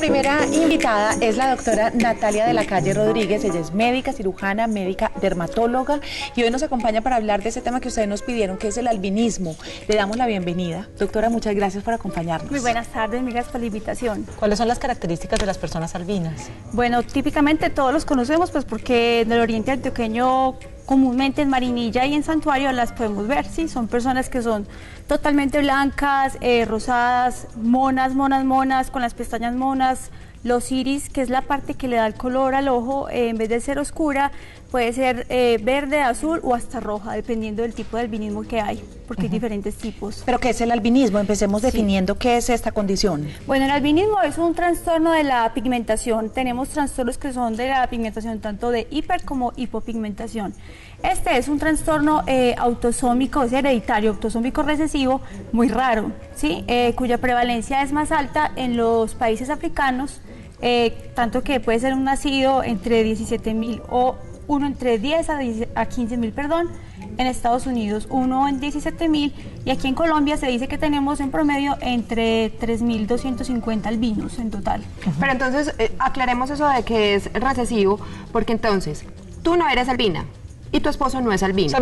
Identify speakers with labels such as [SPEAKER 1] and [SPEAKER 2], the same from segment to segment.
[SPEAKER 1] primera invitada es la doctora Natalia de la Calle Rodríguez. Ella es médica, cirujana, médica, dermatóloga y hoy nos acompaña para hablar de ese tema que ustedes nos pidieron, que es el albinismo. Le damos la bienvenida. Doctora, muchas gracias por acompañarnos.
[SPEAKER 2] Muy buenas tardes, mil gracias por la invitación.
[SPEAKER 3] ¿Cuáles son las características de las personas albinas?
[SPEAKER 2] Bueno, típicamente todos los conocemos pues porque en el oriente antioqueño comúnmente en Marinilla y en Santuario las podemos ver, ¿sí? Son personas que son totalmente blancas, rosadas, monas, con las pestañas monas, los iris, que es la parte que le da el color al ojo, en vez de ser oscura, puede ser verde, azul o hasta roja, dependiendo del tipo de albinismo que hay, porque hay diferentes tipos.
[SPEAKER 1] ¿Pero qué es el albinismo? Empecemos definiendo qué es esta condición.
[SPEAKER 2] Bueno, el albinismo es un trastorno de la pigmentación. Tenemos trastornos que son de la pigmentación tanto de hiper como hipopigmentación. Este es un trastorno autosómico, es hereditario, autosómico recesivo, muy raro, ¿sí? Cuya prevalencia es más alta en los países africanos, tanto que puede ser un nacido entre 17.000 o uno entre 10 a 15.000, perdón, en Estados Unidos uno en 17.000 y aquí en Colombia se dice que tenemos en promedio entre 3.250 albinos en total.
[SPEAKER 4] Pero entonces aclaremos eso de que es recesivo, porque entonces tú no eres albina y tu esposo no es albino,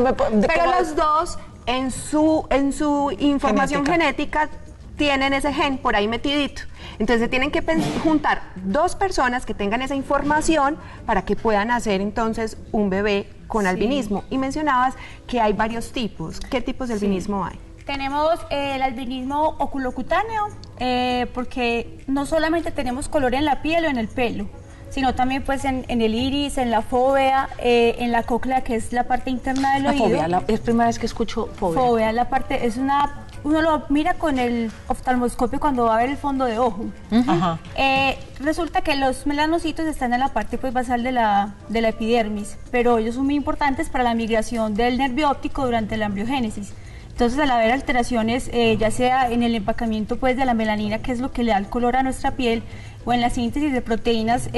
[SPEAKER 4] pero los dos en su información genética tienen ese gen por ahí metidito. Entonces tienen que juntar dos personas que tengan esa información para que puedan hacer entonces un bebé con albinismo. Y mencionabas que hay varios tipos. ¿Qué tipos de albinismo hay?
[SPEAKER 2] Tenemos el albinismo oculocutáneo, porque no solamente tenemos color en la piel o en el pelo, sino también pues en el iris, en la fóvea, en la cóclea, que es la parte interna del oído.
[SPEAKER 1] Fóvea, es primera vez que escucho fóvea.
[SPEAKER 2] Fóvea, la parte, es una... Uno lo mira con el oftalmoscopio cuando va a ver el fondo de ojo. Resulta que los melanocitos están en la parte pues, basal de la epidermis, pero ellos son muy importantes para la migración del nervio óptico durante la embriogénesis. Entonces, al haber alteraciones, ya sea en el empacamiento pues, de la melanina, que es lo que le da el color a nuestra piel, o en la síntesis de proteínas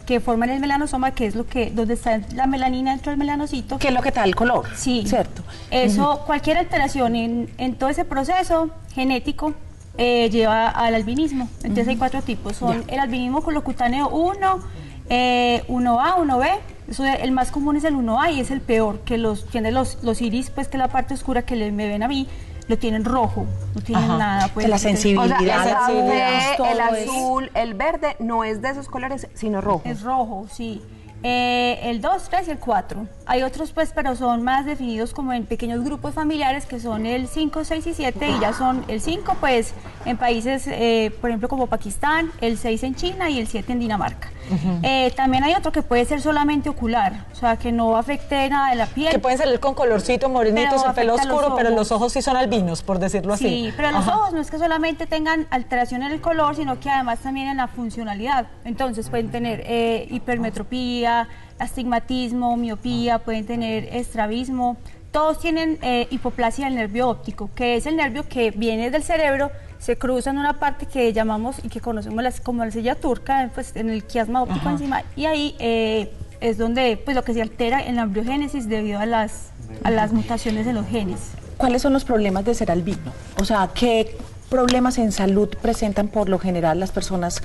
[SPEAKER 2] que forman el melanosoma, que es donde está la melanina dentro del melanocito.
[SPEAKER 1] ¿Qué es lo que te da el color?
[SPEAKER 2] Sí.
[SPEAKER 1] ¿Cierto?
[SPEAKER 2] Eso, cualquier alteración en todo ese proceso genético lleva al albinismo. Entonces hay cuatro tipos. Son el albinismo oculocutáneo 1, 1A, 1B. Eso, el más común es el 1A y es el peor, que tiene los iris, pues que es la parte oscura que me ven a mí, lo tienen rojo, no tienen nada. Pues,
[SPEAKER 1] la sensibilidad.
[SPEAKER 4] O sea, el
[SPEAKER 2] es
[SPEAKER 4] azul, el verde no es de esos colores, sino rojo.
[SPEAKER 2] Es rojo, sí. El 2, 3 y el 4. Hay otros pues, pero son más definidos como en pequeños grupos familiares, que son el 5, 6 y 7, y ya son el 5 pues en países, por ejemplo, como Pakistán, el 6 en China y el 7 en Dinamarca. También hay otro que puede ser solamente ocular, o sea, que no afecte nada de la piel.
[SPEAKER 3] Que pueden salir con colorcito, morenitos, el pelo oscuro, pero los ojos sí son albinos, por decirlo así.
[SPEAKER 2] Sí, pero los ojos no es que solamente tengan alteración en el color, sino que además también en la funcionalidad. Entonces pueden tener hipermetropía, astigmatismo, miopía, pueden tener estrabismo. Todos tienen hipoplasia del nervio óptico, que es el nervio que viene del cerebro, se cruza en una parte que llamamos y que conocemos como la silla turca, pues en el quiasma óptico encima, y ahí es donde pues lo que se altera en la embriogénesis debido a las mutaciones en los genes.
[SPEAKER 1] ¿Cuáles son los problemas de ser albino? O sea, ¿qué problemas en salud presentan por lo general las personas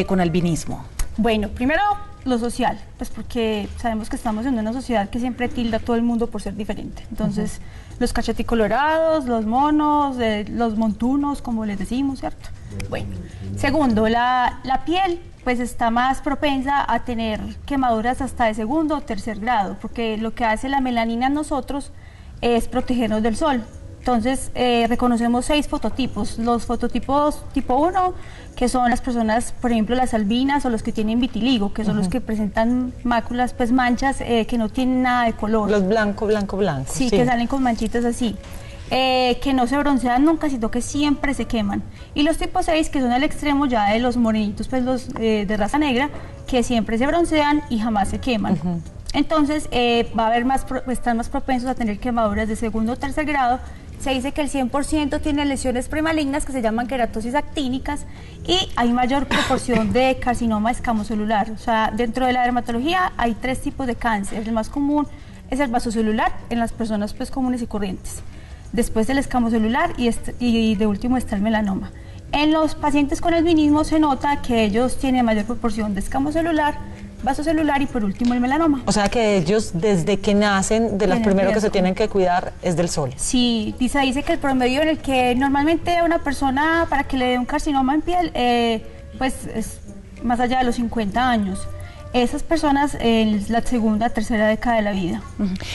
[SPEAKER 1] con albinismo?
[SPEAKER 2] Bueno, primero lo social, pues porque sabemos que estamos en una sociedad que siempre tilda a todo el mundo por ser diferente. Entonces, los cacheticolorados, los monos, los montunos, como les decimos, ¿cierto? Bueno, segundo, la piel pues está más propensa a tener quemaduras hasta de segundo o tercer grado, porque lo que hace la melanina en nosotros es protegernos del sol. Entonces, reconocemos 6 fototipos. Los fototipos tipo 1, que son las personas, por ejemplo, las albinas o los que tienen vitiligo, que son los que presentan máculas, pues manchas que no tienen nada de color.
[SPEAKER 3] Los blanco.
[SPEAKER 2] Sí, que salen con manchitas así. Que no se broncean nunca, sino que siempre se queman. Y los tipo 6, que son al extremo ya de los morenitos, pues los de raza negra, que siempre se broncean y jamás se queman. Entonces, va a haber están más propensos a tener quemaduras de segundo o tercer grado. Se dice que el 100% tiene lesiones premalignas que se llaman queratosis actínicas y hay mayor proporción de carcinoma escamocelular. O sea, dentro de la dermatología hay 3 tipos de cáncer. El más común es el vasocelular en las personas pues, comunes y corrientes. Después el escamocelular y de último está el melanoma. En los pacientes con albinismo se nota que ellos tienen mayor proporción de escamo celular, vaso celular y por último el melanoma.
[SPEAKER 3] O sea que ellos desde que nacen, de los primeros que se tienen que cuidar es del sol.
[SPEAKER 2] Sí, dice que el promedio en el que normalmente una persona para que le dé un carcinoma en piel, pues es más allá de los 50 años. Esas personas en la segunda, tercera década de la vida.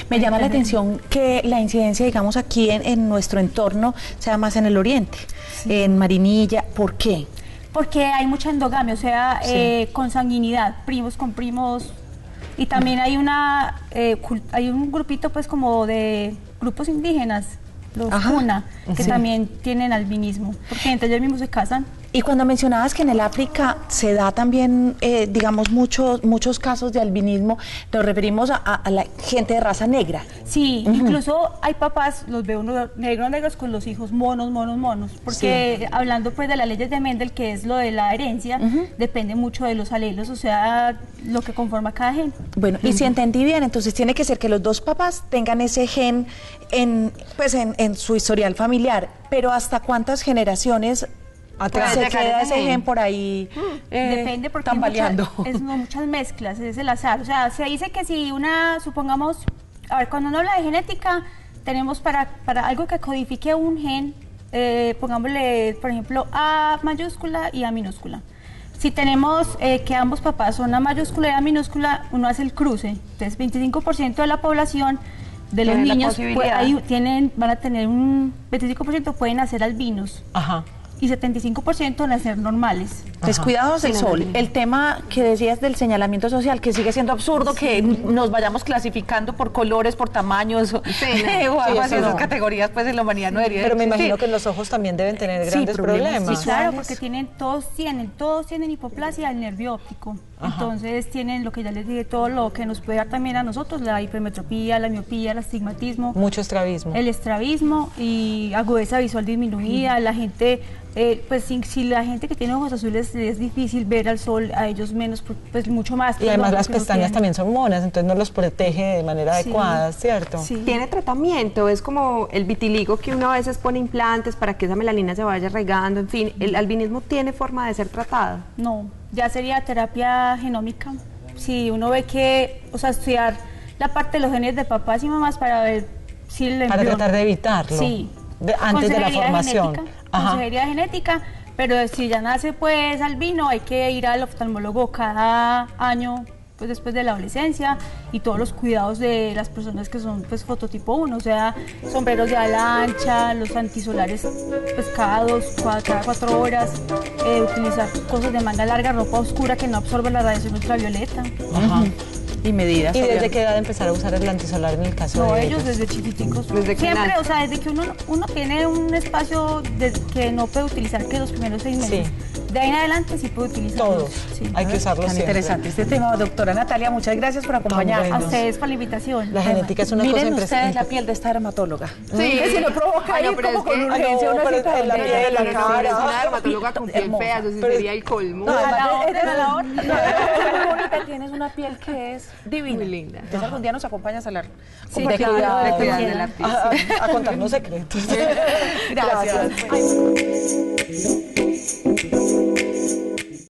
[SPEAKER 1] Me llama la atención que la incidencia, digamos, aquí en nuestro entorno sea más en el oriente, en Marinilla. ¿Por qué?
[SPEAKER 2] Porque hay mucha endogamia, o sea, consanguinidad, primos con primos. Y también hay hay un grupito pues como de grupos indígenas, los Puna, que también tienen albinismo, porque entre ellos mismos se casan.
[SPEAKER 1] Y cuando mencionabas que en el África se da también, digamos, muchos casos de albinismo, nos referimos a la gente de raza negra.
[SPEAKER 2] Sí, incluso hay papás, los veo unos negros con los hijos monos, porque hablando pues de las leyes de Mendel, que es lo de la herencia, depende mucho de los alelos, o sea, lo que conforma cada gen.
[SPEAKER 1] Bueno, y si entendí bien, entonces tiene que ser que los dos papás tengan ese gen en su historial familiar, pero ¿hasta cuántas generaciones se queda ese gen por ahí
[SPEAKER 2] depende porque
[SPEAKER 1] tambaleando?
[SPEAKER 2] Muchas mezclas, es el azar. O sea, se dice que si supongamos, a ver, cuando uno habla de genética, tenemos para algo que codifique un gen, pongámosle, por ejemplo, A mayúscula y A minúscula. Si tenemos que ambos papás son A mayúscula y A minúscula, uno hace el cruce. Entonces, 25% de la población de los niños van a tener un 25% pueden nacer albinos. Y 75% nacer normales.
[SPEAKER 1] Descuidados del sol. El tema que decías del señalamiento social, que sigue siendo absurdo que nos vayamos clasificando por colores, por tamaños, o algo así, esas categorías, pues en la humanidad no debería.
[SPEAKER 3] Pero me imagino que los ojos también deben tener grandes problemas.
[SPEAKER 2] Sí, claro, porque todos tienen hipoplasia del nervio óptico. Entonces tienen lo que ya les dije, todo lo que nos puede dar también a nosotros, la hipermetropía, la miopía, el astigmatismo.
[SPEAKER 3] Mucho estrabismo.
[SPEAKER 2] El estrabismo y agudeza visual disminuida. La gente, pues si la gente que tiene ojos azules es difícil ver al sol, a ellos menos, pues mucho más.
[SPEAKER 3] Y además las pestañas también son monas, entonces no los protege de manera adecuada, ¿cierto?
[SPEAKER 4] Sí. Tiene tratamiento, es como el vitiligo que uno a veces pone implantes para que esa melanina se vaya regando, en fin, ¿el albinismo tiene forma de ser tratado?
[SPEAKER 2] No, ya sería terapia genómica. Si uno ve que, o sea, estudiar la parte de los genes de papás y mamás para ver si el
[SPEAKER 3] para tratar de evitarlo.
[SPEAKER 2] Sí.
[SPEAKER 3] Antes de la formación.
[SPEAKER 2] Consejería genética, pero si ya nace pues albino, hay que ir al oftalmólogo cada año, pues después de la adolescencia, y todos los cuidados de las personas que son pues fototipo 1, o sea, sombreros de ala ancha, los antisolares pues cada 4 horas, utilizar cosas de manga larga, ropa oscura que no absorba la radiación ultravioleta.
[SPEAKER 1] Y medidas.
[SPEAKER 3] ¿Y desde qué edad empezar a usar el antisolar en el caso de
[SPEAKER 2] ellos? Desde chiquiticos. Siempre, o sea, desde que uno tiene un espacio que no puede utilizar que los primeros 6 meses. De ahí en adelante sí puede utilizar.
[SPEAKER 3] Todos. Hay que usarlos siempre.
[SPEAKER 1] Interesante este tema, doctora Natalia. Muchas gracias por acompañarnos.
[SPEAKER 2] A ustedes por la invitación.
[SPEAKER 3] La genética es una cosa
[SPEAKER 1] impresionante. Miren
[SPEAKER 3] impresionante.
[SPEAKER 1] ustedes la piel de esta dermatóloga.
[SPEAKER 4] Sí.
[SPEAKER 1] Si lo provoca ahí como con urgencia.
[SPEAKER 3] La piel de la cara.
[SPEAKER 4] Es una dermatóloga con piel fea, eso sí sería el colmo.
[SPEAKER 1] No, bonita, tienes una piel que es divina. Muy linda. Entonces algún día nos acompañas a hablar
[SPEAKER 4] de cuidado del artista.
[SPEAKER 3] A contarnos secretos.
[SPEAKER 1] Gracias.